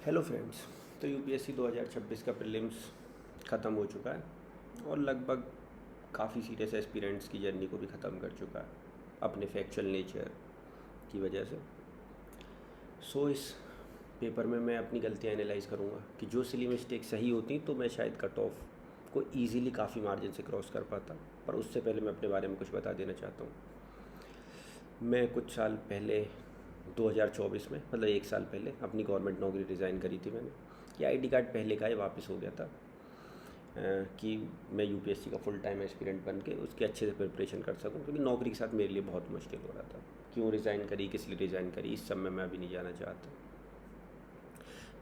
Hello friends. तो UPSC 2026 का prelims ख़त्म हो चुका है और लगभग काफ़ी सीरियस एस्पिरेंट्स की जर्नी को भी ख़त्म कर चुका है अपने फैक्चुअल नेचर की वजह से। इस पेपर में मैं अपनी गलतियाँ एनालाइज करूँगा कि जो सिली मिस्टेक सही होती तो मैं शायद कट ऑफ को ईज़िली काफ़ी मार्जिन से क्रॉस कर पाता। पर उससे पहले मैं अपने बारे में कुछ बता देना चाहता हूँ। मैं कुछ साल पहले 2024 में, मतलब एक साल पहले, अपनी गवर्नमेंट नौकरी रिज़ाइन करी थी मैंने। कि आईडी कार्ड पहले का ही वापस हो गया था कि मैं यूपीएससी का फुल टाइम एस्पिरेंट बन के उसकी अच्छे से प्रिपरेशन कर सकूं, क्योंकि नौकरी के साथ मेरे लिए बहुत मुश्किल हो रहा था। क्यों रिज़ाइन करी, किस लिए रिज़ाइन करी, इस सब में मैं अभी नहीं जाना चाहता।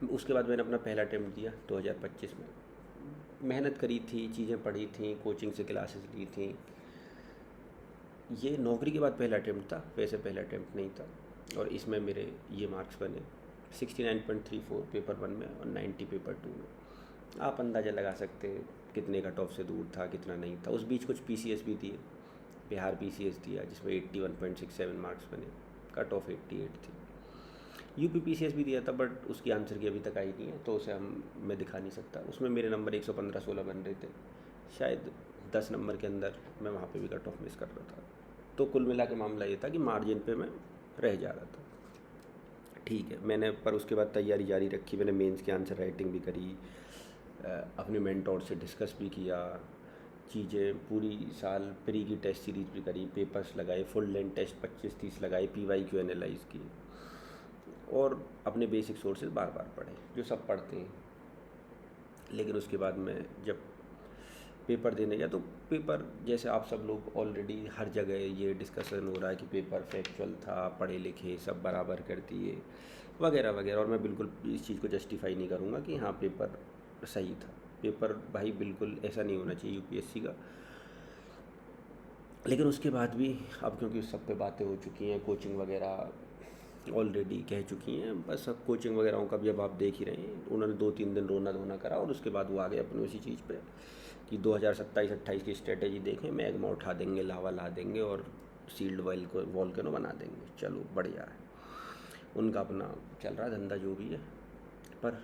उसके बाद मैंने अपना पहला अटैम्प्ट दिया 2025 में। मेहनत करी थी, चीज़ें पढ़ी थी, कोचिंग से क्लासेस ली थी। ये नौकरी के बाद पहला अटैम्प्ट था, वैसे पहला अटैम्प्ट नहीं था। और इसमें मेरे ये मार्क्स बने 69.34 पेपर 1 में और 90 पेपर 2 में। आप अंदाज़ा लगा सकते हैं कितने कट ऑफ से दूर था, कितना नहीं था। उस बीच कुछ पीसीएस भी दिए, बिहार पीसीएस दिया जिसमें 81.67 मार्क्स बने, कट ऑफ 88 थी। यूपी पीसीएस भी दिया था बट उसकी आंसर की अभी तक आई नहीं है, तो उसे मैं दिखा नहीं सकता। उसमें मेरे नंबर 115-16 बन रहे थे, शायद 10 नंबर के अंदर मैं वहाँ पे भी कट ऑफ मिस कर रहा था। तो कुल मिला के मामला ये था कि मार्जिन पे मैं रह जा रहा था। ठीक है, मैंने पर उसके बाद तैयारी जारी रखी। मैंने मेंस की आंसर राइटिंग भी करी, अपने मेंटोर से डिस्कस भी किया चीज़ें। पूरी साल प्री की टेस्ट सीरीज भी करी, पेपर्स लगाए, फुल लेंथ टेस्ट 25-30 लगाए, पीवाईक्यू एनालाइज की और अपने बेसिक सोर्सेज बार बार पढ़े जो सब पढ़ते हैं। लेकिन उसके बाद मैं जब पेपर देने गया तो पेपर, जैसे आप सब लोग ऑलरेडी हर जगह ये डिस्कशन हो रहा है कि पेपर फैक्चुअल था, पढ़े लिखे सब बराबर कर दिए वगैरह वगैरह। और मैं बिल्कुल इस चीज़ को जस्टिफाई नहीं करूँगा कि हाँ पेपर सही था। पेपर भाई बिल्कुल ऐसा नहीं होना चाहिए यूपीएससी का। लेकिन उसके बाद भी अब क्योंकि सब पे बातें हो चुकी हैं, कोचिंग वगैरह ऑलरेडी कह चुकी हैं, बस अब कोचिंग वगैरह का भी अब आप देख ही रहे हैं। उन्होंने 2-3 दिन रोना धोना करा और उसके बाद वो आ गए अपने उसी चीज़ पे कि 2027-28 की स्ट्रेटेजी देखें, मैग्मा उठा देंगे, लावा ला देंगे और सील्ड वॉल्केनो बना देंगे। चलो बढ़िया है, उनका अपना चल रहा धंधा जो भी है। पर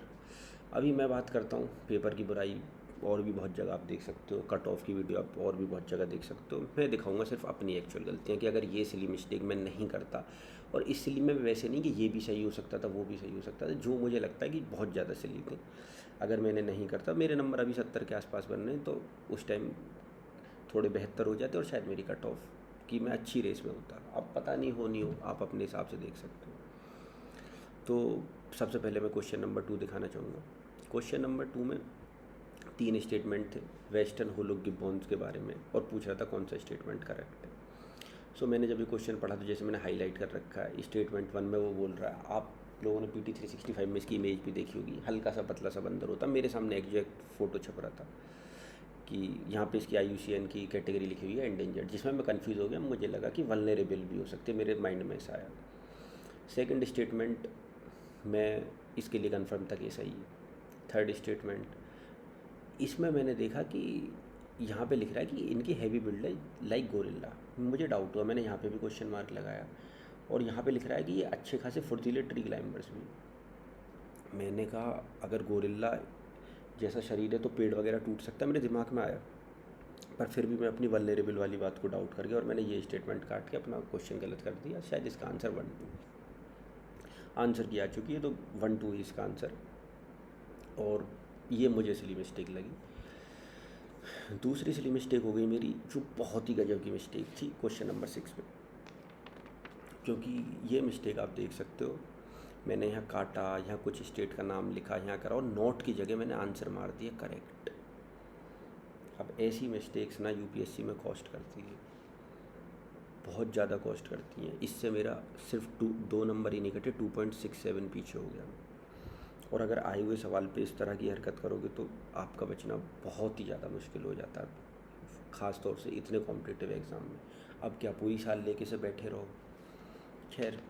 अभी मैं बात करता हूँ पेपर की बुराई। और भी बहुत जगह आप देख सकते हो, कट ऑफ की वीडियो आप और भी बहुत जगह देख सकते हो। मैं दिखाऊंगा सिर्फ अपनी एक्चुअल गलतियाँ कि अगर ये सिली मिस्टेक मैं नहीं करता, और इस सिली में वैसे नहीं कि ये भी सही हो सकता था वो भी सही हो सकता था, जो मुझे लगता है कि बहुत ज़्यादा सिली थी, अगर मैंने नहीं करता मेरे नंबर अभी 70 के आसपास बन रहे हैं, तो उस टाइम थोड़े बेहतर हो जाते और शायद मेरी कट ऑफ कि मैं अच्छी रेस में होता। अब पता नहीं हो नहीं हो, आप अपने हिसाब से देख सकते हो। तो सबसे पहले मैं क्वेश्चन नंबर 2 दिखाना चाहूँगा। क्वेश्चन नंबर 2 में 3 स्टेटमेंट थे वेस्टर्न होलो गिब्बॉन्स के बारे में और पूछ रहा था कौन सा स्टेटमेंट करेक्ट है। मैंने जब ये क्वेश्चन पढ़ा तो जैसे मैंने हाईलाइट कर रखा है, स्टेटमेंट 1 में वो बोल रहा है, आप लोगों ने PT 365 में इसकी इमेज भी देखी होगी, हल्का सा पतला सा बंदर होता। मेरे सामने एग्जैक्ट फ़ोटो छप रहा था कि यहाँ पे इसकी IUCN की कैटेगरी लिखी हुई है एंडेंजर्ड, जिसमें मैं कंफ्यूज हो गया। मुझे लगा कि वल्नरेबल भी हो सकते, मेरे माइंड में ऐसा आया। सेकंड स्टेटमेंट मैं इसके लिए कंफर्म था कि सही है। थर्ड स्टेटमेंट, इसमें मैंने देखा कि यहाँ पे लिख रहा है कि इनकी हैवी बिल्ड है लाइक गोरिल्ला। मुझे डाउट हुआ, मैंने यहाँ पे भी क्वेश्चन मार्क लगाया और यहाँ पे लिख रहा है कि ये अच्छे खासे फुर्तीले ट्री क्लाइंबर्स भी। मैंने कहा अगर गोरिल्ला जैसा शरीर है तो पेड़ वगैरह टूट सकता है, मेरे दिमाग में आया। पर फिर भी मैं अपनी वल्नरेबल वाली बात को डाउट कर गया और मैंने ये स्टेटमेंट काट के अपना क्वेश्चन गलत कर दिया। शायद इसका आंसर 1-2 आंसर की आ चुकी है, तो 1-2 ही इसका आंसर। और ये मुझे सिली मिस्टेक लगी। दूसरी सिली मिस्टेक हो गई मेरी, जो बहुत ही गजब की मिस्टेक थी क्वेश्चन नंबर 6 में। क्योंकि ये मिस्टेक आप देख सकते हो, मैंने यहाँ काटा, यहाँ कुछ स्टेट का नाम लिखा, यहाँ करा और नोट की जगह मैंने आंसर मार दिया करेक्ट। अब ऐसी मिस्टेक्स ना यूपीएससी में कॉस्ट करती है, बहुत ज़्यादा कॉस्ट करती हैं। इससे मेरा सिर्फ 2 नंबर ही नहीं कटे, 2.67 पीछे हो गया। और अगर आए हुए सवाल पे इस तरह की हरकत करोगे तो आपका बचना बहुत ही ज़्यादा मुश्किल हो जाता है, ख़ास तौर से इतने कॉम्पिटिटिव एग्ज़ाम में। अब क्या पूरी साल लेके से बैठे रहो। खैर,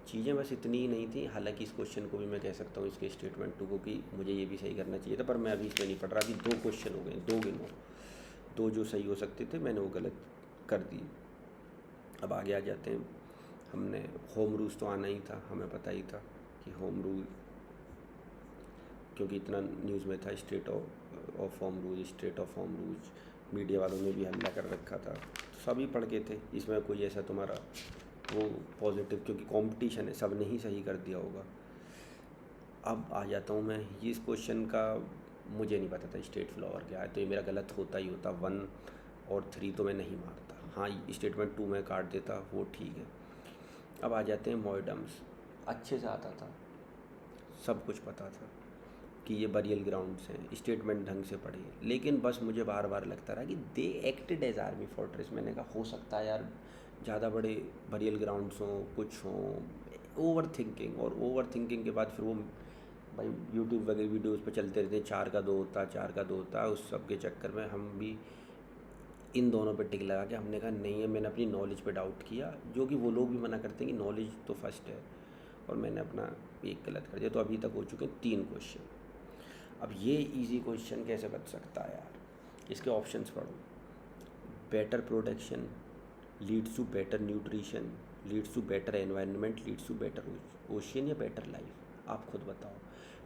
चीज़ें बस इतनी ही नहीं थी। हालांकि इस क्वेश्चन को भी मैं कह सकता हूँ, इसके स्टेटमेंट 2 को कि मुझे ये भी सही करना चाहिए था, पर मैं अभी इसमें नहीं पढ़ रहा। अभी 2 क्वेश्चन हो गए, 2 गिनो, 2 जो सही हो सकते थे मैंने वो गलत कर दिए। अब आगे आ जाते हैं। हमने होम रूल्स तो आना ही था, हमें पता ही था कि होम रूल क्योंकि इतना न्यूज़ में था स्टेट ऑफ हॉर्मुज़, मीडिया वालों ने भी हल्ला कर रखा था, सभी पढ़ के थे। इसमें कोई ऐसा तुम्हारा वो पॉजिटिव, क्योंकि कंपटीशन है, सब ने ही सही कर दिया होगा। अब आ जाता हूँ मैं इस क्वेश्चन का, मुझे नहीं पता था स्टेट फ्लावर क्या है, तो ये मेरा गलत होता ही होता। 1 और 3 तो मैं नहीं मारता, हाँ स्टेटमेंट 2 में काट देता, वो ठीक है। अब आ जाते हैं मॉडर्म्स। अच्छे से आता था, सब कुछ पता था कि ये बरियल ग्राउंड्स हैं, स्टेटमेंट ढंग से पढ़े, लेकिन बस मुझे बार बार लगता रहा कि they acted as army fortress. मैंने कहा हो सकता है यार ज़्यादा बड़े बरियल ग्राउंड्स हों, कुछ हों। ओवर थिंकिंग, और ओवर थिंकिंग के बाद फिर वो भाई यूट्यूब वगैरह वीडियोस पे चलते रहते हैं, 4 का 2 होता, 4 का 2 होता। उस सब के चक्कर में हम भी इन दोनों पे टिक लगा के हमने कहा नहीं है। मैंने अपनी नॉलेज पे डाउट किया, जो कि वो लोग भी मना करते हैं कि नॉलेज तो फर्स्ट है, और मैंने अपना एक गलत कर दिया। तो अभी तक हो चुके 3 क्वेश्चन। अब ये इजी क्वेश्चन कैसे बच सकता है यार, इसके ऑप्शंस पढ़ो। Better production leads to better nutrition, leads to better environment, leads to better ocean या बेटर लाइफ। आप खुद बताओ।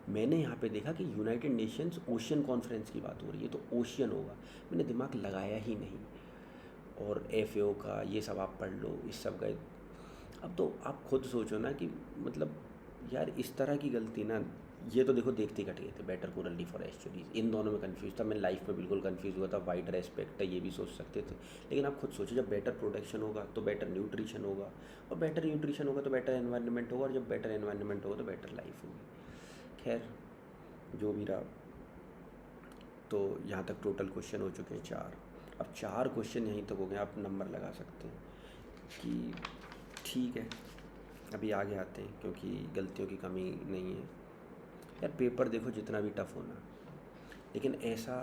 मैंने यहाँ पे देखा कि यूनाइटेड नेशंस ओशियन कॉन्फ्रेंस की बात हो रही है, तो ओशियन होगा। मैंने दिमाग लगाया ही नहीं, और FAO का ये सब आप पढ़ लो, इस सब का। अब तो आप खुद सोचो ना कि मतलब यार इस तरह की गलती ना, ये तो देखो देखते ही कट गए थे। बेटर कोरल रीफ और एस्चुरीज, इन दोनों में कंफ्यूज था मैं, लाइफ में बिल्कुल कंफ्यूज हुआ था। वाइड रेस्पेक्ट है, ये भी सोच सकते थे, लेकिन आप खुद सोचो, जब बेटर प्रोडक्शन होगा तो बेटर न्यूट्रिशन होगा, और बेटर न्यूट्रिशन होगा तो बेटर एनवायरनमेंट होगा, और जब बेटर एनवायरनमेंट होगा तो बेटर लाइफ होगी। खैर जो भी रहा, तो यहाँ तक टोटल क्वेश्चन हो चुके हैं 4। अब 4 क्वेश्चन यहीं तक हो गए, आप नंबर लगा सकते हैं कि ठीक है। अभी आगे आते हैं, क्योंकि गलतियों की कमी नहीं है यार। पेपर देखो जितना भी टफ होना, लेकिन ऐसा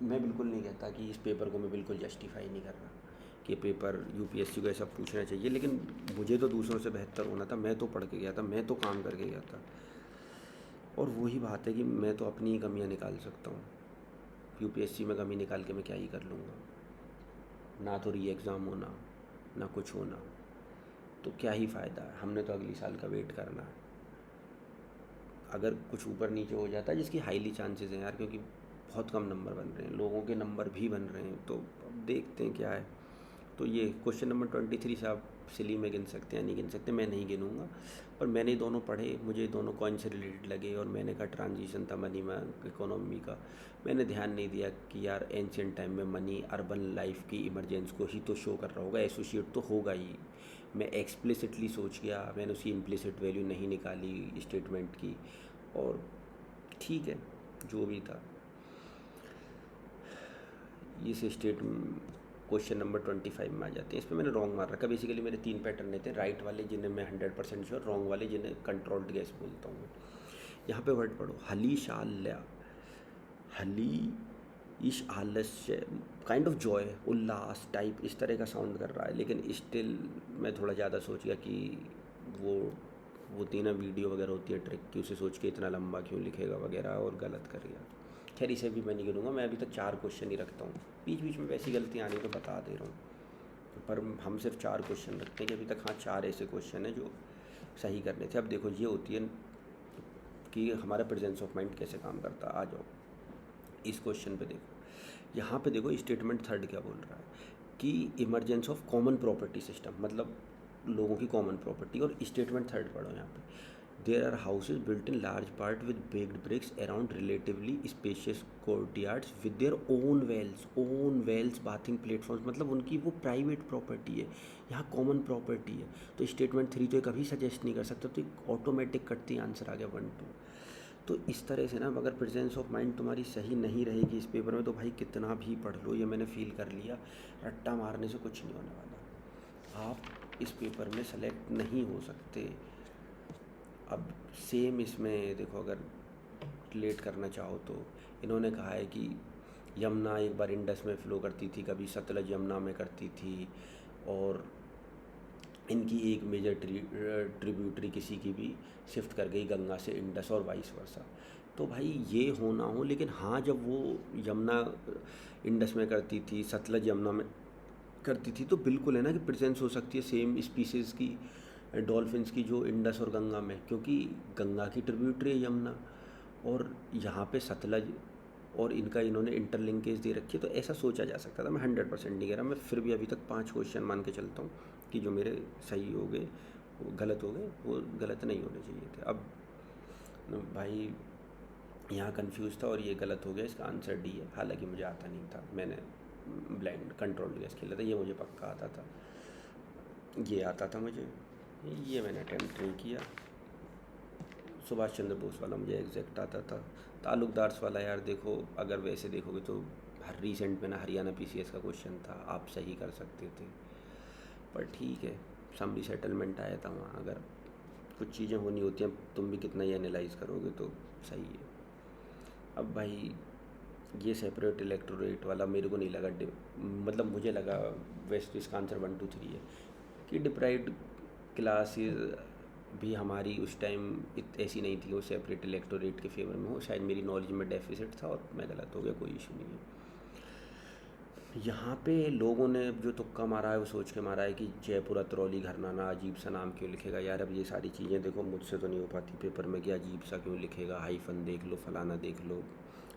मैं बिल्कुल नहीं कहता कि इस पेपर को मैं बिल्कुल जस्टिफाई नहीं कर रहा कि पेपर UPSC को ऐसा पूछना चाहिए, लेकिन मुझे तो दूसरों से बेहतर होना था। मैं तो पढ़ के गया था, मैं तो काम करके गया था, और वही बात है कि मैं तो अपनी ही कमियाँ निकाल सकता हूँ। UPSC में कमी निकाल के मैं क्या ही कर लूँगा, ना तो री एग्ज़ाम होना, ना कुछ होना, तो क्या ही फ़ायदा है। हमने तो अगली साल का वेट करना है। अगर कुछ ऊपर नीचे हो जाता है, जिसकी हाईली चांसेस हैं यार, क्योंकि बहुत कम नंबर बन रहे हैं, लोगों के नंबर भी बन रहे हैं, तो अब देखते हैं क्या है। तो ये क्वेश्चन नंबर 23 से आप सिली में गिन सकते हैं, नहीं गिन सकते, मैं नहीं गिनूँगा। पर मैंने दोनों पढ़े, मुझे दोनों कॉइन से रिलेटेड लगे, और मैंने कहा ट्रांजिशन था मनी में इकोनॉमी का। मैंने ध्यान नहीं दिया कि यार एंशिएंट टाइम में मनी अर्बन लाइफ की इमरजेंस को ही तो शो कर रहा होगा, एसोसिएट तो होगा ही। मैं एक्सप्लिसिटली सोच गया, मैंने उसकी इम्प्लिसिट वैल्यू नहीं निकाली स्टेटमेंट की, और ठीक है जो भी था। इस स्टेट क्वेश्चन नंबर 25 में आ जाते हैं। इस पर मैंने रॉन्ग मार रखा। बेसिकली मेरे 3 पैटर्न थे, राइट वाले जिन्हें मैं 100% श्योर, रॉन्ग वाले जिन्हें कंट्रोल्ड गैस बोलता हूँ मैं। यहाँ पे वर्ड पढ़ो, हली शाल्या, हली इश आलस्य, kind of Joy, Ullas type, इस तरह का साउंड कर रहा है, लेकिन स्टिल मैं थोड़ा ज़्यादा सोच गया कि वो होती है ना वीडियो वगैरह होती है ट्रिक की, उसे सोच के इतना लंबा क्यों लिखेगा वगैरह, और गलत कर गया। खैर इसे भी मैं नहीं गिनूँगा, मैं अभी तक 4 क्वेश्चन ही रखता हूँ। बीच बीच में वैसी गलतियाँ आनी तो बता दे रहा हूँ, पर हम सिर्फ 4 क्वेश्चन रखते हैं कि अभी तक हाँ 4 ऐसे क्वेश्चन हैं जो सही करने थे। अब देखो ये होती है कि हमारा प्रेजेंस ऑफ माइंड कैसे काम करता है। आ जाओ इस क्वेश्चन पे देखो, यहाँ पे देखो स्टेटमेंट 3 क्या बोल रहा है कि emergence of common property system, मतलब लोगों की कॉमन प्रॉपर्टी। और स्टेटमेंट 3 पढ़ो यहाँ पे, there are houses built in large part with baked bricks around relatively spacious courtyards with their own wells bathing platforms, मतलब उनकी वो प्राइवेट प्रॉपर्टी है, यहाँ कॉमन प्रॉपर्टी है। तो स्टेटमेंट 3 तो ये कभी सजेस्ट नहीं कर सकता, तो एक ऑटोमेटिक कटती आंसर आ गया 1 2। तो इस तरह से ना, अगर प्रेजेंस ऑफ माइंड तुम्हारी सही नहीं रहेगी इस पेपर में, तो भाई कितना भी पढ़ लो, ये मैंने फील कर लिया, रट्टा मारने से कुछ नहीं होने वाला, आप इस पेपर में सेलेक्ट नहीं हो सकते। अब सेम इसमें देखो, अगर रिलेट करना चाहो तो इन्होंने कहा है कि यमुना एक बार इंडस में फ़्लो करती थी, कभी सतलज यमुना में करती थी, और इनकी एक मेजर ट्रिब्यूटरी किसी की भी शिफ्ट कर गई गंगा से इंडस, और वाइस वर्सा। तो भाई ये होना हो, लेकिन हाँ जब वो यमुना इंडस में करती थी, सतलज यमुना में करती थी, तो बिल्कुल है ना कि प्रेजेंस हो सकती है सेम स्पीसीज़ की, डॉल्फिन्स की, जो इंडस और गंगा में, क्योंकि गंगा की ट्रिब्यूटरी है यमुना, और यहाँ पे सतलज और इनका इन्होंने इंटरलिंकेज दे रखी है, तो ऐसा सोचा जा सकता था। मैं 100% नहीं कह रहा, मैं फिर भी अभी तक 5 क्वेश्चन मान के चलता हूँ कि जो मेरे सही हो गए, वो गलत हो गए, वो गलत नहीं होने चाहिए थे। अब भाई यहाँ कंफ्यूज था और ये गलत हो गया, इसका आंसर डी है। हालांकि मुझे आता नहीं था, मैंने ब्लाइंड कंट्रोल गैस खेला था, ये मुझे पक्का आता था, ये आता था मुझे, ये मैंने अटैम्प्ट नहीं किया। सुभाष चंद्र बोस वाला मुझे एग्जैक्ट आता था। ताल्लुकदार्स वाला यार देखो, अगर वैसे देखोगे तो हर रिसेंट में ना हरियाणा पीसीएस का क्वेश्चन था, आप सही कर सकते थे, पर ठीक है, समरी सेटलमेंट आया था वहाँ। अगर कुछ चीज़ें होनी होती हैं, तुम भी कितना ही एनालाइज करोगे तो सही है। अब भाई ये सेपरेट इलेक्टोरेट वाला मेरे को नहीं लगा, मतलब मुझे लगा वैसे तो इसका आंसर 1 2 3 है कि डिप्राइव्ड क्लासेस भी हमारी उस टाइम ऐसी नहीं थी वो सेपरेट इलेक्टोरेट के फेवर में हो। शायद मेरी नॉलेज में डेफिसिट था और मैं गलत हो गया, कोई इशू नहीं है। यहाँ पे लोगों ने जो तुक्का मारा है वो सोच के मारा है कि जयपुर अतरौली घरनाना अजीब सा नाम क्यों लिखेगा। यार अब ये सारी चीज़ें देखो मुझसे तो नहीं हो पाती पेपर में कि अजीब सा क्यों लिखेगा, हाइफन देख लो, फलाना देख लो।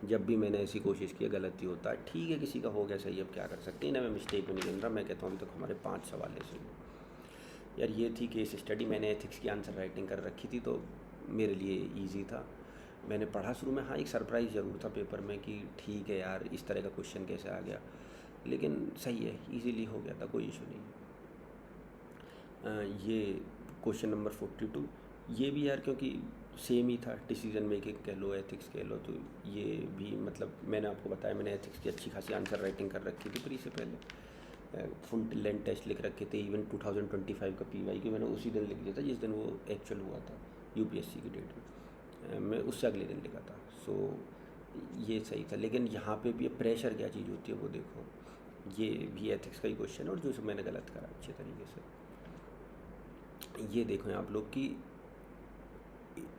जब भी मैंने ऐसी कोशिश की, गलती होता है, ठीक है, किसी का हो गया सही, अब क्या कर सकते हैं ना। मैं मिस्टेक में नहीं गिन रहा, मैं कहता हूँ अभी तक हमारे 5 सवाल ऐसे हैं। यार ये थी केस स्टडी, मैंने एथिक्स की आंसर राइटिंग कर रखी थी तो मेरे लिए ईजी था। मैंने पढ़ा शुरू में, हाँ एक सरप्राइज़ ज़रूर था पेपर में कि ठीक है यार इस तरह का क्वेश्चन कैसे आ गया, लेकिन सही है, इजीली हो गया था, कोई इशू नहीं। ये क्वेश्चन नंबर 42, ये भी यार क्योंकि सेम ही था, डिसीजन मेकिंग कह लो, एथिक्स कह लो, तो ये भी मतलब मैंने आपको बताया मैंने एथिक्स की अच्छी खासी आंसर राइटिंग कर रखी थी प्री से पहले। फुल लेंथ टेस्ट लिख रखे थे, इवन 2025 का PY मैंने उसी दिन लिख दिया था जिस दिन वो एक्चुअल हुआ था यूपीएससी की डेट में, मैं उससे अगले दिन लिखा था। सो ये सही था। लेकिन यहाँ पे भी प्रेशर क्या चीज़ होती है वो देखो, ये भी एथिक्स का ही क्वेश्चन है और जो मैंने गलत करा अच्छे तरीके से। ये देखो आप लोग की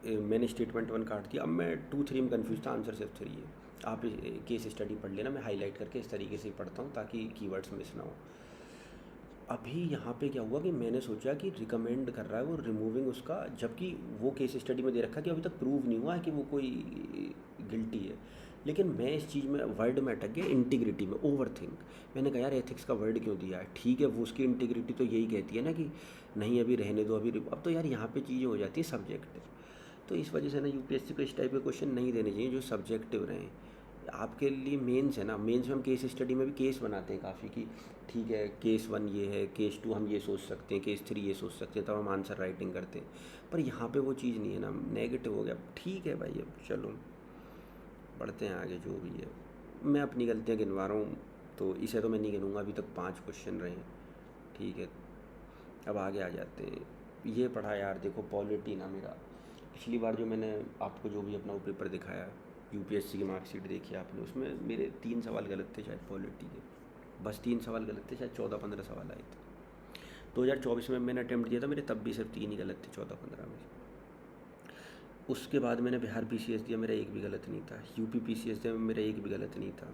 मैंने स्टेटमेंट 1 काट दिया। अब मैं 2 3 में कन्फ्यूज था, आंसर सिर्फ 3 है। आप केस स्टडी पढ़ लेना, मैं हाईलाइट करके इस तरीके से ही पढ़ता हूँ ताकि कीवर्ड्स मिस ना हो। अभी यहाँ पे क्या हुआ कि मैंने सोचा कि रिकमेंड कर रहा है वो रिमूविंग उसका, जबकि वो केस स्टडी में दे रखा कि अभी तक प्रूव नहीं हुआ है कि वो कोई गिल्टी है। लेकिन मैं इस चीज़ में वर्ड में अटक गया, इंटीग्रिटी में, ओवर थिंक। मैंने कहा यार एथिक्स का वर्ड क्यों दिया है, ठीक है वो उसकी इंटीग्रिटी तो यही कहती है ना कि नहीं अभी रहने दो, अभी अब तो यार यहाँ पे चीज़ें हो जाती है सब्जेक्टिव। तो इस वजह से ना यूपीएससी को इस टाइप के क्वेश्चन नहीं देने चाहिए जो सब्जेक्टिव रहें। आपके लिए मेंस है ना, मेंस में हम केस स्टडी में भी केस बनाते हैं काफ़ी कि ठीक है केस 1 ये है, केस 2 हम ये सोच सकते हैं, केस 3 ये सोच सकते हैं, तब हम आंसर राइटिंग करते हैं। पर यहाँ पे वो चीज़ नहीं है ना, नेगेटिव हो गया। ठीक है भाई, अब चलो बढ़ते हैं आगे, जो भी है। मैं अपनी गलतियाँ गिनवा रहा हूँ तो इसे तो मैं नहीं गिनूँगा, अभी तक 5 क्वेश्चन रहे हैं, ठीक है। अब आगे आ जाते हैं। ये पढ़ा यार देखो पॉलिटी ना, मेरा पिछली बार जो मैंने आपको जो भी अपना वो पेपर दिखाया, यूपीएससी की मार्कशीट देखी आपने, उसमें मेरे 3 सवाल गलत थे शायद पॉलिटी के, बस 3 सवाल गलत थे, शायद 14-15 सवाल आए थे। 2024 में मैंने अटैम्प्ट दिया था, मेरे तब भी सिर्फ 3 ही गलत थे 14-15 में से। उसके बाद मैंने बिहार पीसीएस दिया, मेरा एक भी गलत नहीं था। यूपी पीसीएस दिया, मेरा एक भी गलत नहीं था।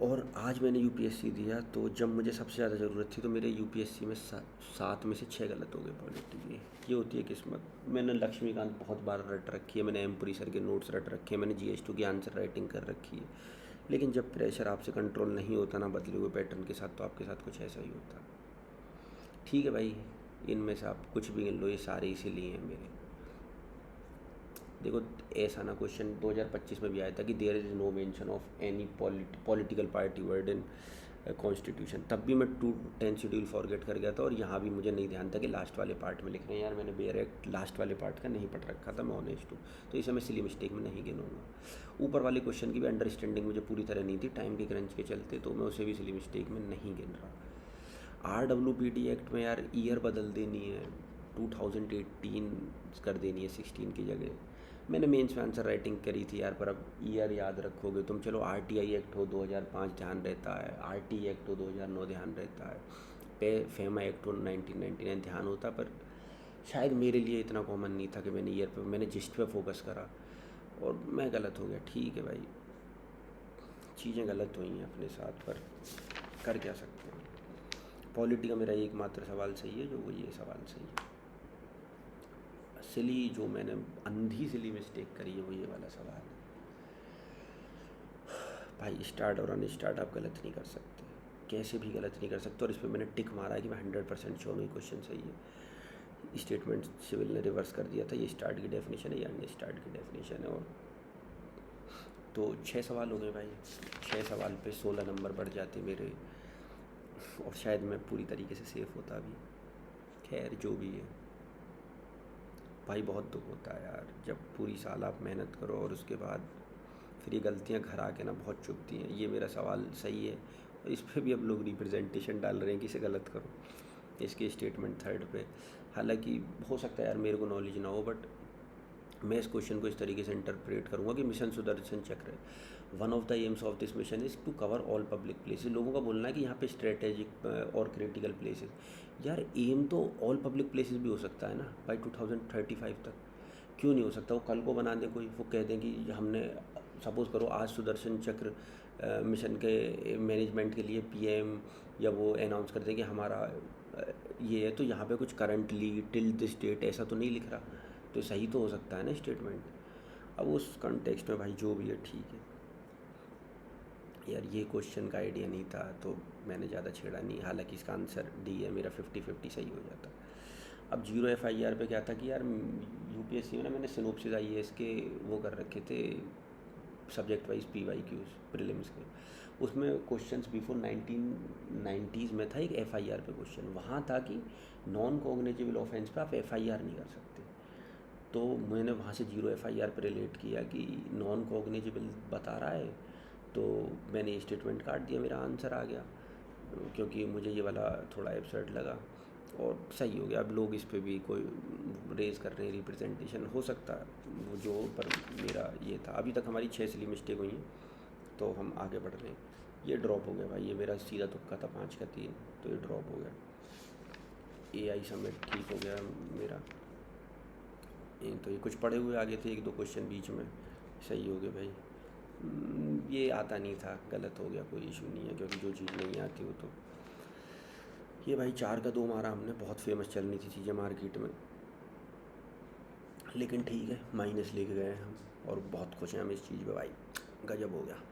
और आज मैंने यूपीएससी दिया तो जब मुझे सबसे ज़्यादा ज़रूरत थी तो मेरे यूपीएससी में 7 में से 6 गलत हो गए पॉलिटी में। ये होती है किस्मत। मैंने लक्ष्मीकांत बहुत बार रट रखी है, मैंने एमपुरी सर के नोट्स रट रखे हैं, मैंने GS2 की आंसर राइटिंग कर रखी है। लेकिन जब प्रेशर आपसे कंट्रोल नहीं होता ना बदले हुए पैटर्न के साथ, तो आपके साथ कुछ ऐसा ही होता। ठीक है भाई, इनमें से आप कुछ भी गिन लो, ये सारे इसीलिए हैं मेरे। देखो ऐसा ना क्वेश्चन 2025 में भी आया था कि there is no mention of any political party word in constitution, तब भी मैं 2-10 शेड्यूल फॉरगेट कर गया था। और यहाँ भी मुझे नहीं ध्यान था कि लास्ट वाले पार्ट में लिख रहे हैं। यार मैंने बेयर एक्ट लास्ट वाले पार्ट का नहीं पढ़ रखा था, मैं ऑनेस्ट हूँ, तो इसे मैं सिली मिस्टेक में नहीं गिनूँगा। ऊपर वाले क्वेश्चन की भी अंडरस्टैंडिंग मुझे पूरी तरह नहीं थी टाइम के क्रंच के चलते, तो मैं उसे भी सिली मिस्टेक में नहीं गिन रहा। RWPD एक्ट में यार ईयर बदल देनी है, 2018 कर देनी है 16 की जगह। मैंने मेंस में आंसर राइटिंग करी थी यार, पर अब ईयर याद रखोगे तुम, चलो RTI एक्ट हो 2005 ध्यान रहता है, RT एक्ट हो 2009 ध्यान रहता है, फेमा एक्ट हो 1999 ध्यान होता, पर शायद मेरे लिए इतना कॉमन नहीं था कि मैंने ईयर पे, मैंने जिस्ट पे फोकस करा और मैं गलत हो गया। ठीक है भाई, चीज़ें गलत हुई हैं अपने साथ, पर कर क्या सकते हैं। पॉलिटी का मेरा एकमात्र सवाल सही है, जो वो ये सवाल सही है। सिली जो मैंने अंधी सिली मिस्टेक करी है वो ये वाला सवाल है भाई। स्टार्ट और अनस्टार्ट आप गलत नहीं कर सकते, कैसे भी गलत नहीं कर सकते। और इस पर मैंने टिक मारा है कि मैं 100% श्योर हूँ ये क्वेश्चन सही है। स्टेटमेंट सिविल ने रिवर्स कर दिया था, ये स्टार्ट की डेफिनेशन है, ये अनस्टार्ट की डेफिनेशन है। और तो 6 सवाल हो गए भाई, 6 सवाल पे 16 नंबर बढ़ जाते मेरे, और शायद मैं पूरी तरीके से सेफ होता अभी। खैर जो भी है भाई, बहुत दुख होता है यार जब पूरी साल आप मेहनत करो और उसके बाद फिर ये गलतियाँ घर आके ना बहुत चुभती हैं। ये मेरा सवाल सही है और इस पर भी अब लोग रिप्रेजेंटेशन डाल रहे हैं कि इसे गलत करो, इसके स्टेटमेंट थर्ड पे। हालांकि हो सकता है यार मेरे को नॉलेज ना हो, बट मैं इस क्वेश्चन को इस तरीके से इंटरप्रेट करूँगा कि मिशन सुदर्शन चक्र है, one of the aims of this mission is to cover all public places. लोगों का बोलना है कि यहाँ पे स्ट्रेटेजिक और क्रिटिकल प्लेसेस। यार एम तो ऑल पब्लिक प्लेसेस भी हो सकता है ना बाई 2035 तक, क्यों नहीं हो सकता? वो कल को बना दें कोई, वो कह दें कि हमने सपोज़ करो आज सुदर्शन चक्र मिशन के मैनेजमेंट के लिए पीएम या वो अनाउंस कर दें कि हमारा ये है, तो यहाँ पे कुछ करंटली टिल दिस डेट ऐसा तो नहीं लिख रहा, तो सही तो हो सकता है ना स्टेटमेंट। अब उस कॉन्टेक्स्ट में भाई जो भी है ठीक है यार। ये क्वेश्चन का आइडिया नहीं था तो मैंने ज़्यादा छेड़ा नहीं, हालांकि इसका आंसर डी है, मेरा 50-50 सही हो जाता। अब 0 FIR पे क्या था कि यार यूपीएससी में ना मैंने सिनोप्सिस IAS के वो कर रखे थे सब्जेक्ट वाइज PYQs प्रीलिम्स के, उसमें क्वेश्चंस बिफोर 1990s में था एक FIR पे क्वेश्चन, वहाँ था कि नॉन कॉग्निजेबल ऑफेंस पे आप FIR नहीं कर सकते। तो मैंने वहाँ से 0 FIR पे रिलेट किया कि नॉन कॉग्निजेबल बता रहा है, तो मैंने स्टेटमेंट काट दिया, मेरा आंसर आ गया, क्योंकि मुझे ये वाला थोड़ा एब्सर्ड लगा और सही हो गया। अब लोग इस पे भी कोई रेज़ कर रहे हैं रिप्रेजेंटेशन, हो सकता है वो जो, पर मेरा ये था। अभी तक हमारी 6 सिली मिस्टेक हुई हैं तो हम आगे बढ़ रहे हैं। ये ड्रॉप हो गया भाई, ये मेरा सीधा तुक्का था 5 का 3, तो ये ड्रॉप हो गया। AI समेत ठीक हो गया मेरा। तो ये कुछ पढ़े हुए आगे थे, 1-2 क्वेश्चन बीच में सही हो गए भाई। ये आता नहीं था, गलत हो गया, कोई इशू नहीं है, क्योंकि जो चीज़ नहीं आती वो तो। ये भाई 4 का 2 मारा हमने, बहुत फेमस चल रही थी चीज़ें मार्केट में, लेकिन ठीक है माइनस लेके गए हम और बहुत खुश हैं हम इस चीज़ पे भाई, गजब हो गया।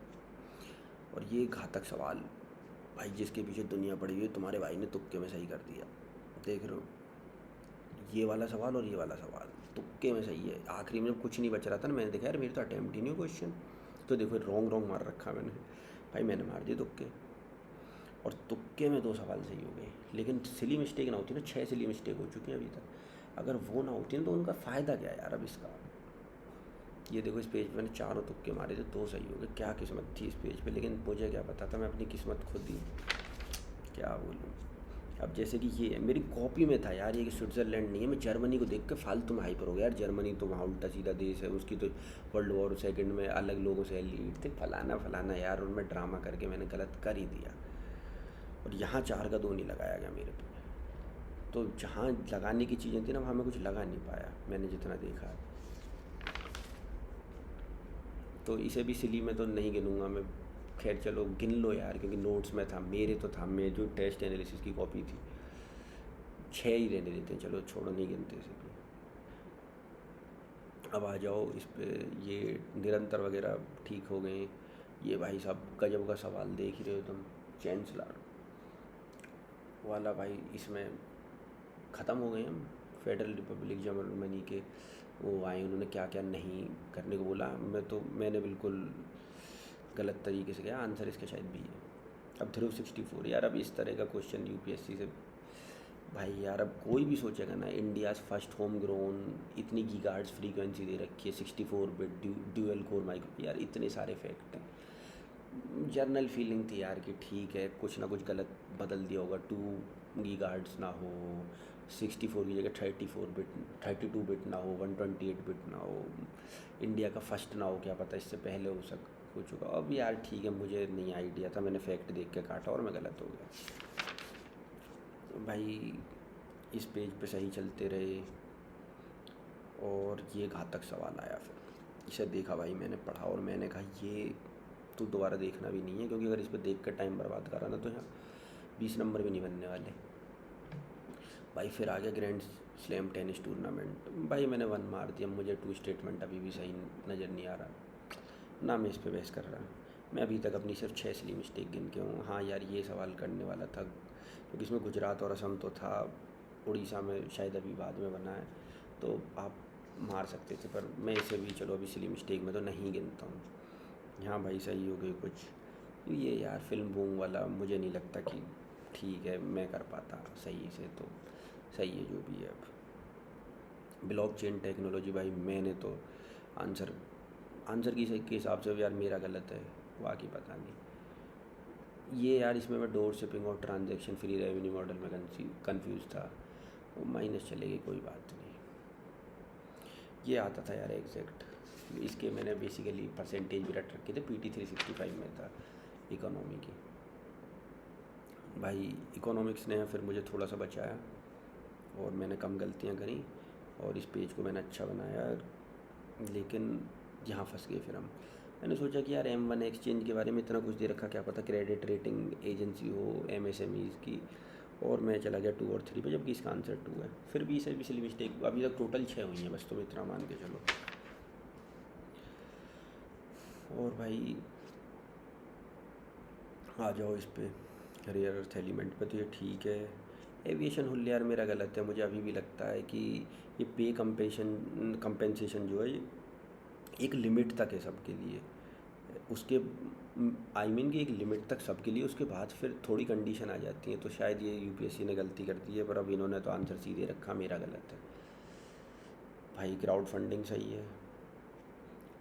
और ये घातक सवाल भाई, जिसके पीछे दुनिया पड़ी हुई है, तुम्हारे भाई ने तुक्के में सही कर दिया। देख रहे हो, ये वाला सवाल और ये वाला सवाल तुक्के में सही है। आखिरी में जब कुछ नहीं बच रहा था ना, मैंने देखा यार मेरे तो अटैम्प्ट ही नहीं क्वेश्चन, तो देखो रॉन्ग मार रखा मैंने भाई, मैंने मार दिए तुक्के, और तुक्के में 2 सवाल सही हो गए। लेकिन सिली मिस्टेक ना होती ना, 6 सिली मिस्टेक हो चुकी हैं अभी तक, अगर वो ना होती ना तो उनका फ़ायदा क्या है यार अब इसका। ये देखो इस पेज पे मैंने 4 तुक्के मारे थे, 2 सही हो गए, क्या किस्मत थी इस पेज पे। लेकिन मुझे क्या पता था, मैं अपनी किस्मत खुद ही क्या बोलूँ। अब जैसे कि ये मेरी कॉपी में था यार, ये कि स्विट्ज़रलैंड नहीं है, मैं जर्मनी को देख के फालतू में हाइपर हो गया यार। जर्मनी तो वहाँ उल्टा सीधा देश है, उसकी तो वर्ल्ड वॉर सेकंड में अलग लोगों से लीड थे, फलाना यार, और मैं ड्रामा करके मैंने गलत कर ही दिया। और यहाँ 4 का 2 नहीं लगाया गया मेरे पे, तो जहाँ लगाने की चीज़ें थी ना वहाँ मैं कुछ लगा नहीं पाया, मैंने जितना देखा। तो इसे भी सिली में तो नहीं गिनूँगा मैं, खैर चलो गिन लो यार, क्योंकि नोट्स में था मेरे, तो था मेरे जो टेस्ट एनालिसिस की कॉपी थी। 6 ही रहने देते हैं, चलो छोड़ो, नहीं गिनते इसे भी। अब आ जाओ इस पे, ये निरंतर वगैरह ठीक हो गए। ये भाई साहब गजब का सवाल देख ही रहे हो तुम, चांसलर वाला भाई, इसमें ख़त्म हो गए हम। फेडरल रिपब्लिक जर्मनी के वो आए, उन्होंने क्या क्या नहीं करने को बोला, मैंने बिल्कुल गलत तरीके से गया, आंसर इसका शायद भी है। अब ध्रुव 64, यार अब इस तरह का क्वेश्चन यूपीएससी से भाई यार, अब कोई भी सोचेगा ना, इंडियाज़ फर्स्ट होम ग्रोन, इतनी गीगार्ड्स फ्रीक्वेंसी दे रखी है, 64 बिट ड्यूअल कोर माइक्रो, यार इतने सारे फैक्ट हैं। जर्नल फीलिंग थी यार कि ठीक है कुछ ना कुछ गलत बदल दिया होगा, 2 गीगार्ड्स ना हो, 64 की जगह 34 बिट 32 बिट ना हो, 128 बिट ना हो, इंडिया का फर्स्ट ना हो, क्या पता इससे पहले हो चुका। अब यार ठीक है, मुझे नहीं आइडिया था, मैंने फैक्ट देख के काटा और मैं गलत हो गया। भाई इस पेज पे सही चलते रहे और ये घातक सवाल आया, फिर इसे देखा भाई मैंने, पढ़ा और मैंने कहा ये तो दोबारा देखना भी नहीं है, क्योंकि अगर इस पर देख कर टाइम बर्बाद करा ना तो यहाँ 20 नंबर भी नहीं बनने वाले भाई। फिर आ गया ग्रैंड स्लैम टेनिस टूर्नामेंट भाई मैंने 1 मार दिया, मुझे 2 स्टेटमेंट अभी भी सही नज़र नहीं आ रहा ना, मैं इस पे बहस कर रहा। मैं अभी तक अपनी सिर्फ 6 सिली मिस्टेक गिन के हूँ। हाँ यार ये सवाल करने वाला था क्योंकि इसमें गुजरात और असम तो था, उड़ीसा में शायद अभी बाद में बना है, तो आप मार सकते थे, पर मैं इसे भी चलो अभी सिली मिस्टेक में तो नहीं गिनता हूँ। हाँ भाई सही हो गई कुछ। ये यार फिल्म बूम वाला मुझे नहीं लगता कि ठीक है मैं कर पाता सही से, तो सही है जो भी है। अब ब्लॉकचेन टेक्नोलॉजी भाई मैंने तो आंसर आंसर की के हिसाब से यार मेरा गलत है, बाकी पता नहीं। ये यार इसमें मैं डोर शिपिंग और ट्रांजैक्शन फ्री रेवेन्यू मॉडल में कंफ्यूज था, वो माइनस चलेगी कोई बात नहीं। ये आता था यार एग्जैक्ट, इसके मैंने बेसिकली परसेंटेज भी रट रखे थे, PT 365 में था इकोनॉमी की। भाई इकोनॉमिक्स ने फिर मुझे थोड़ा सा बचाया और मैंने कम गलतियाँ करी और इस पेज को मैंने अच्छा बनाया, लेकिन यहाँ फंस गए फिर हम। मैंने सोचा कि यार M1 एक्सचेंज के बारे में इतना कुछ दे रखा, क्या पता क्रेडिट रेटिंग एजेंसी हो MSMEs की, और मैं चला गया 2 और 3 पे, जबकि इसका आंसर 2 है। फिर भी इसे भी सिली मिस्टेक अभी तक टोटल 6 हुई हैं बस, तुम इतना मान के चलो। और भाई आ जाओ इस पे रेयर अर्थ एलिमेंट पे, तो ये ठीक है। एविएशन हुल यार मेरा गलत है, मुझे अभी भी लगता है कि ये पे कंपेंसेशन जो है ये एक लिमिट तक है सबके लिए, उसके आई मीन कि एक लिमिट तक सबके लिए, उसके बाद फिर थोड़ी कंडीशन आ जाती है, तो शायद ये UPSC ने गलती कर दी है, पर अब इन्होंने तो आंसर सीधे रखा, मेरा गलत है। भाई क्राउड फंडिंग सही है,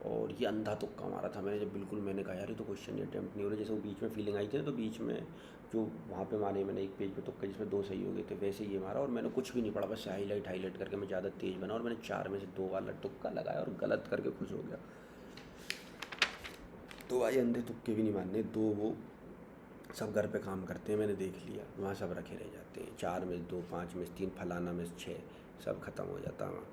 और ये अंधा तुक्का मारा था मैंने, जब बिल्कुल मैंने कहा यार ये तो क्वेश्चन ही अटैम्प्ट नहीं हो रहा, जैसे वो बीच में फीलिंग आई थी ना, तो बीच में जो वहाँ पे मारे मैंने एक पेज पे तुक्का जिसमें 2 सही हो गए थे, वैसे ये मारा और मैंने कुछ भी नहीं पढ़ा, बस हाईलाइट करके मैं ज़्यादा तेज़ बना और मैंने 4 में से 2 वाला तुक्का लगाया और गलत करके खुश हो गया। तो भाई अंधे तुक्के भी नहीं मारने, 2 वो सब घर पे काम करते हैं मैंने देख लिया, वहाँ सब रखे रह जाते हैं, 4 में 2, 5 में 3, फलाना में 6, सब ख़त्म हो जाता वहाँ।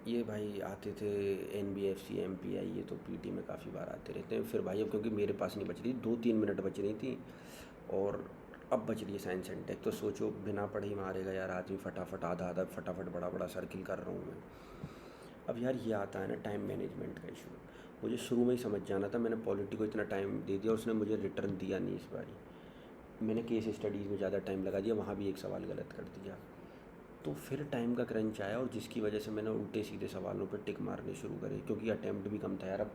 ये भाई आते थे NBFC MPI, ये तो PT में काफ़ी बार आते रहते हैं। फिर भाई अब क्योंकि मेरे पास नहीं बच रही, 2-3 मिनट बच रही थी और अब बच रही है साइंस एंड टेक, तो सोचो बिना पढ़े ही मारेगा यार आदमी, फटाफट आधा आधा फटाफट बड़ा बड़ा सर्किल कर रहा हूँ मैं। अब यार ये आता है ना टाइम मैनेजमेंट का इशू, मुझे शुरू में ही समझ जाना था, मैंने पॉलिटी को इतना टाइम दे दिया, उसने मुझे रिटर्न दिया नहीं इस बारी। मैंने केस स्टडीज़ में ज़्यादा टाइम लगा दिया, वहाँ भी एक सवाल गलत कर दिया, तो फिर टाइम का क्रंच आया और जिसकी वजह से मैंने उल्टे सीधे सवालों पर टिक मारने शुरू करे, क्योंकि अटैम्प्ट भी कम था यार। अब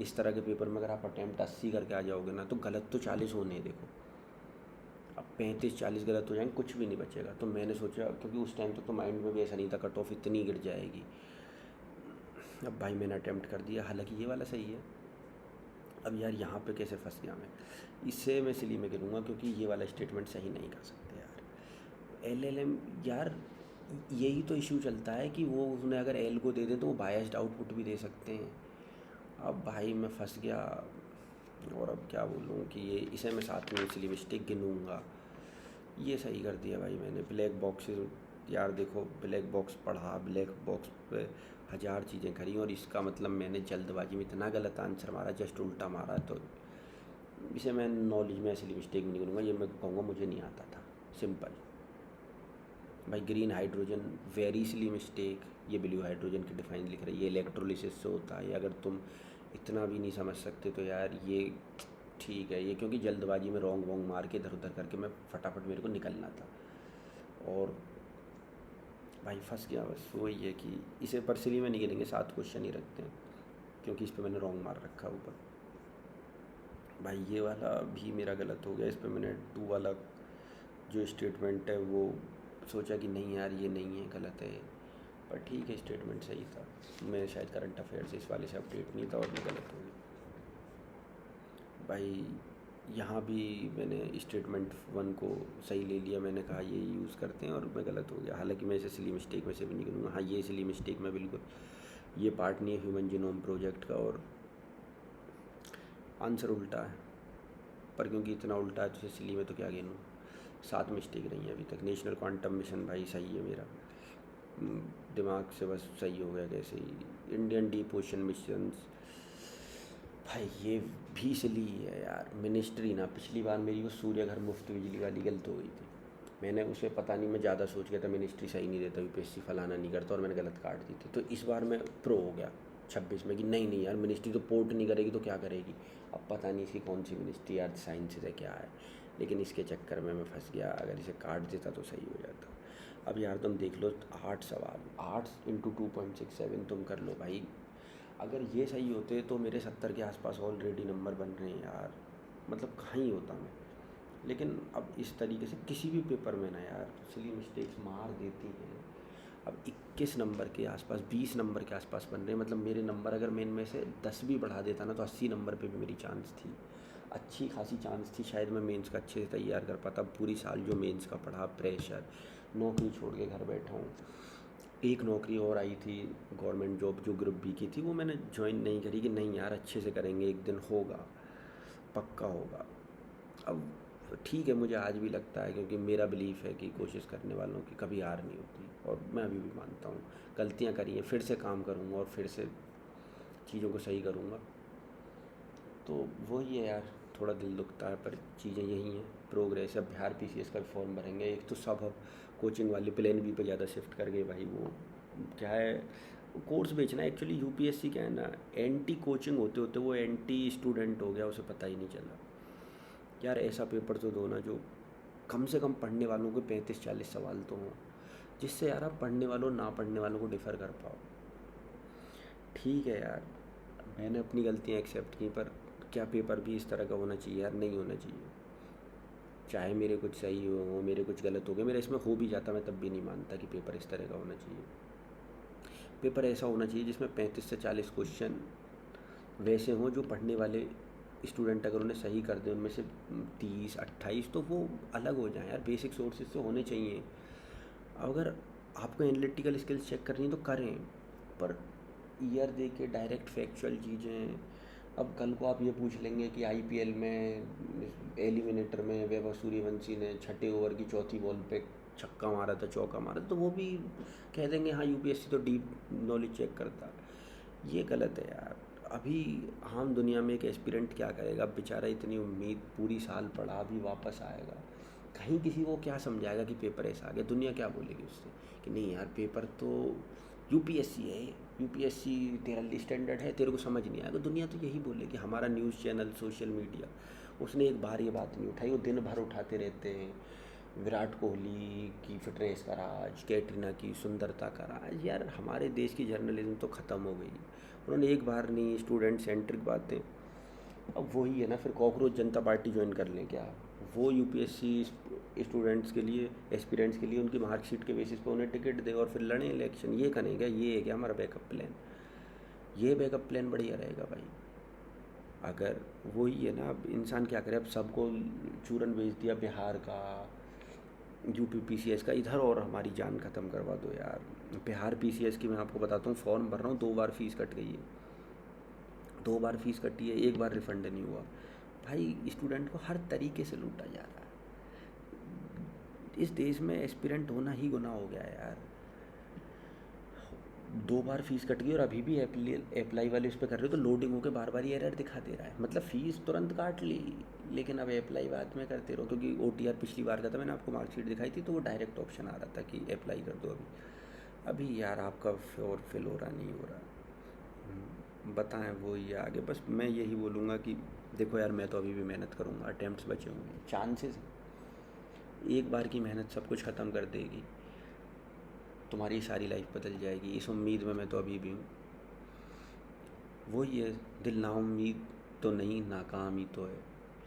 इस तरह के पेपर में अगर आप अटैम्प्ट 80 करके आ जाओगे ना, तो गलत तो 40 होने हैं देखो, अब 35-40 गलत हो जाएंगे, कुछ भी नहीं बचेगा। तो मैंने सोचा, क्योंकि उस टाइम तक तो माइंड में भी ऐसा नहीं था कट ऑफ इतनी गिर जाएगी। अब भाई मैंने अटैम्प्ट कर दिया, हालांकि ये वाला सही है। अब यार यहाँ पे कैसे फंस गया मैं, इससे मैं इसलिए मैं गिरूँगा क्योंकि ये वाला स्टेटमेंट सही नहीं कर सकते यार। LLM यार यही तो इशू चलता है कि वो उन्हें अगर L को दे दें तो वो बायस्ड आउटपुट भी दे सकते हैं। अब भाई मैं फंस गया, और अब क्या बोलूँ कि ये इसे मैं साथ में इसलिए मिस्टेक गिनूँगा। ये सही कर दिया भाई मैंने। ब्लैक बॉक्सेस यार देखो, ब्लैक बॉक्स पढ़ा, ब्लैक बॉक्स पे 1000 चीज़ें करी और इसका मतलब मैंने जल्दबाजी में इतना गलत आंसर मारा, जस्ट उल्टा मारा, तो इसे मैं नॉलेज में इसलिए मिस्टेक नहीं करूँगा, ये मैं कहूँगा मुझे नहीं आता था, सिंपल। भाई green hydrogen very silly mistake, ये ब्लू हाइड्रोजन की डिफाइन लिख रही है, ये इलेक्ट्रोलिसिस से होता है। अगर तुम इतना भी नहीं समझ सकते तो यार ये ठीक है, ये क्योंकि जल्दबाजी में रॉन्ग वॉन्ग मार के इधर उधर करके मैं फटाफट मेरे को निकलना था, और भाई फंस गया। बस वही है कि इसे पर्सनली में नहीं गिनेंगे, 7 क्वेश्चन ही रखते हैं क्योंकि इस पर मैंने रॉन्ग मार रखा ऊपर। भाई ये वाला भी मेरा गलत हो गया, इस पर मैंने 2 वाला जो स्टेटमेंट है वो सोचा कि नहीं यार ये नहीं है, गलत है, पर ठीक है स्टेटमेंट सही था। मैं शायद करंट अफेयर्स इस वाले से अपडेट नहीं था और मैं गलत हो गया। भाई यहाँ भी मैंने स्टेटमेंट 1 को सही ले लिया, मैंने कहा ये यूज़ करते हैं, और मैं गलत हो गया। हालांकि मैं इसे सिली मिस्टेक में से भी नहीं गिनूँगा। हाँ ये सिली मिस्टेक में बिल्कुल, ये पार्ट नहीं है ह्यूमन जीनोम प्रोजेक्ट का, और आंसर उल्टा है, पर क्योंकि इतना उल्टा है तो इसे सिली में तो क्या गिनूँ। 7 मिस्टेक रही है अभी तक। नेशनल क्वांटम मिशन भाई सही है मेरा, दिमाग से बस सही हो गया कैसे ही। इंडियन डीप ओशन मिशंस भाई ये भी सिली है यार, मिनिस्ट्री ना, पिछली बार मेरी वो सूर्य घर मुफ्त बिजली वाली गलत हो गई थी, मैंने उसे पता नहीं, मैं ज़्यादा सोच गया था, मिनिस्ट्री सही नहीं देता, यूपीएससी फलाना नहीं करता, और मैंने गलत काट दी थी। तो इस बार मैं प्रो हो गया 26 में कि नहीं नहीं यार, मिनिस्ट्री तो पोर्ट नहीं करेगी तो क्या करेगी। अब पता नहीं इसकी कौन सी मिनिस्ट्री, अर्थ साइंसेज है क्या है, लेकिन इसके चक्कर में मैं फंस गया। अगर इसे काट देता तो सही हो जाता। अब यार तुम देख लो, 8 सवाल, 8 इंटू 2.67 तुम कर लो भाई। अगर ये सही होते तो मेरे 70 के आसपास ऑलरेडी नंबर बन रहे हैं यार, मतलब कहाँ ही होता मैं। लेकिन अब इस तरीके से किसी भी पेपर में ना यार सिली मिस्टेक्स मार देती हैं। अब 21 नंबर के आसपास, 20 नंबर के आसपास बन रहे हैं, मतलब मेरे नंबर अगर मैं इनमें से 10 भी बढ़ा देता ना तो 80 नंबर पे भी मेरी चांस थी, अच्छी खासी चांस थी। शायद मैं मेंस का अच्छे से तैयार कर पाता। पूरी साल जो मेंस का पढ़ा, प्रेशर, नौकरी छोड़ के घर बैठा हूँ। एक नौकरी और आई थी गवर्नमेंट जॉब जो ग्रुप बी की थी, वो मैंने ज्वाइन नहीं करी कि नहीं यार अच्छे से करेंगे, एक दिन होगा, पक्का होगा। अब ठीक है, मुझे आज भी लगता है, क्योंकि मेरा बिलीफ है कि कोशिश करने वालों की कभी हार नहीं होती, और मैं अभी भी मानता हूँ गलतियाँ करी हैं, फिर से काम करूँगा और फिर से चीज़ों को सही करूँगा। तो वही है यार, थोड़ा दिल दुखता है पर चीज़ें यही हैं। प्रोग्रेस। अब बिहार पीसीएस का भी फॉर्म भरेंगे। एक तो सब अब कोचिंग वाले प्लेन बी पे ज़्यादा शिफ्ट कर गए भाई। वो क्या है, कोर्स बेचना है एक्चुअली। यूपीएससी क्या है ना, एंटी कोचिंग होते होते वो एंटी स्टूडेंट हो गया, उसे पता ही नहीं चला। यार ऐसा पेपर तो दो ना जो कम से कम पढ़ने वालों को 35-40 सवाल तो हों, जिससे यार आप पढ़ने वालों ना पढ़ने वालों को डिफ़र कर पाओ। ठीक है यार, मैंने अपनी गलतियाँ एक्सेप्ट की, पर क्या पेपर भी इस तरह का होना चाहिए यार? नहीं होना चाहिए। चाहे मेरे कुछ सही हो, मेरे कुछ गलत हो गए, मेरा इसमें हो भी जाता, मैं तब भी नहीं मानता कि पेपर इस तरह का होना चाहिए। पेपर ऐसा होना चाहिए जिसमें 35 से 40 क्वेश्चन वैसे हों जो पढ़ने वाले स्टूडेंट अगर उन्हें सही कर दें, उनमें से 30-28 तो वो अलग हो जाएं यार। बेसिक सोर्सेज से होने चाहिए। अगर आपको एनालिटिकल स्किल्स चेक करनी है तो करें, पर ईयर दे के डायरेक्ट फैक्चुअल चीज़ें। अब कल को आप ये पूछ लेंगे कि आईपीएल में एलिमिनेटर में वैभव सूर्यवंशी ने 6ठे ओवर की चौथी बॉल पे छक्का मारा था, चौका मारा, तो वो भी कह देंगे हाँ यूपीएससी तो डीप नॉलेज चेक करता है। ये गलत है यार। अभी आम दुनिया में एक एस्पिरेंट क्या करेगा? अब बेचारा इतनी उम्मीद, पूरी साल पढ़ा, अभी वापस आएगा, कहीं किसी को क्या समझाएगा कि पेपर ऐसा आ गया? दुनिया क्या बोलेगी उससे कि नहीं यार पेपर तो यूपीएससी है, यूपीएससी तेरा स्टैंडर्ड है, तेरे को समझ नहीं आएगा। दुनिया तो यही बोलेगी। हमारा न्यूज़ चैनल, सोशल मीडिया, उसने एक बार ये बात नहीं उठाई, वो दिन भर उठाते रहते हैं। विराट कोहली की फिटनेस का राज, कैटरीना की सुंदरता का राज। यार हमारे देश की जर्नलिज्म तो ख़त्म हो गई। उन्होंने एक बार नहीं, स्टूडेंट सेंट्रिक बातें। अब वही है ना, फिर कॉकरोच जनता पार्टी ज्वाइन कर लें क्या? वो यूपीएससी स्टूडेंट्स के लिए, एस्पिरेंट्स के लिए उनकी मार्कशीट के बेसिस पे उन्हें टिकट दे और फिर लड़ें इलेक्शन। ये करें क्या? ये है क्या हमारा बैकअप प्लान? ये बैकअप प्लान बढ़िया रहेगा भाई। अगर वही है ना, अब इंसान क्या करे? अब सबको चूरन भेज दिया बिहार का, यूपी पीसीएस का, इधर और हमारी जान ख़त्म करवा दो यार। बिहार पीसीएस की मैं आपको बताता हूँ, फॉर्म भर रहा हूँ, 2 बार फीस कट गई है, 2 बार फीस कटी है, 1 बार रिफंड नहीं हुआ। भाई स्टूडेंट को हर तरीके से लूटा जा रहा है। इस देश में एस्पिरेंट होना ही गुनाह हो गया है यार। 2 बार फीस कट गई और अभी भी अप्लाई वाले उस पर कर रहे हो तो लोडिंग होकर बार बार ये एरर दिखा दे रहा है। मतलब फ़ीस तुरंत काट ली, लेकिन अब अप्लाई बाद में करते रहो। क्योंकि ओटीआर पिछली बार का था, मैंने आपको मार्कशीट दिखाई थी, तो वो डायरेक्ट ऑप्शन आ रहा था कि अप्लाई कर दो अभी यार आपका और फिल हो रहा नहीं हो रहा। बताएं वो ये आगे। बस मैं यही बोलूँगा कि देखो यार, मैं तो अभी भी मेहनत करूँगा, अटैम्प्ट्स बचे हुए हैं, चांसेस हैं। एक बार की मेहनत सब कुछ ख़त्म कर देगी, तुम्हारी सारी लाइफ बदल जाएगी, इस उम्मीद में मैं तो अभी भी हूँ। वही है, दिल नाउम्मीद तो नहीं, नाकाम ही तो है,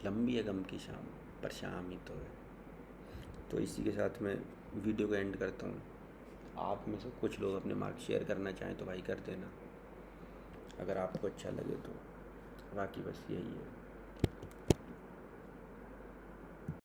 लंबी है गम की शाम पर शाम ही तो है। तो इसी के साथ मैं वीडियो को एंड करता हूँ। आप में से कुछ लोग अपने मार्क्स शेयर करना चाहें तो भाई कर देना, अगर आपको अच्छा लगे तो। बाकी बस यही है।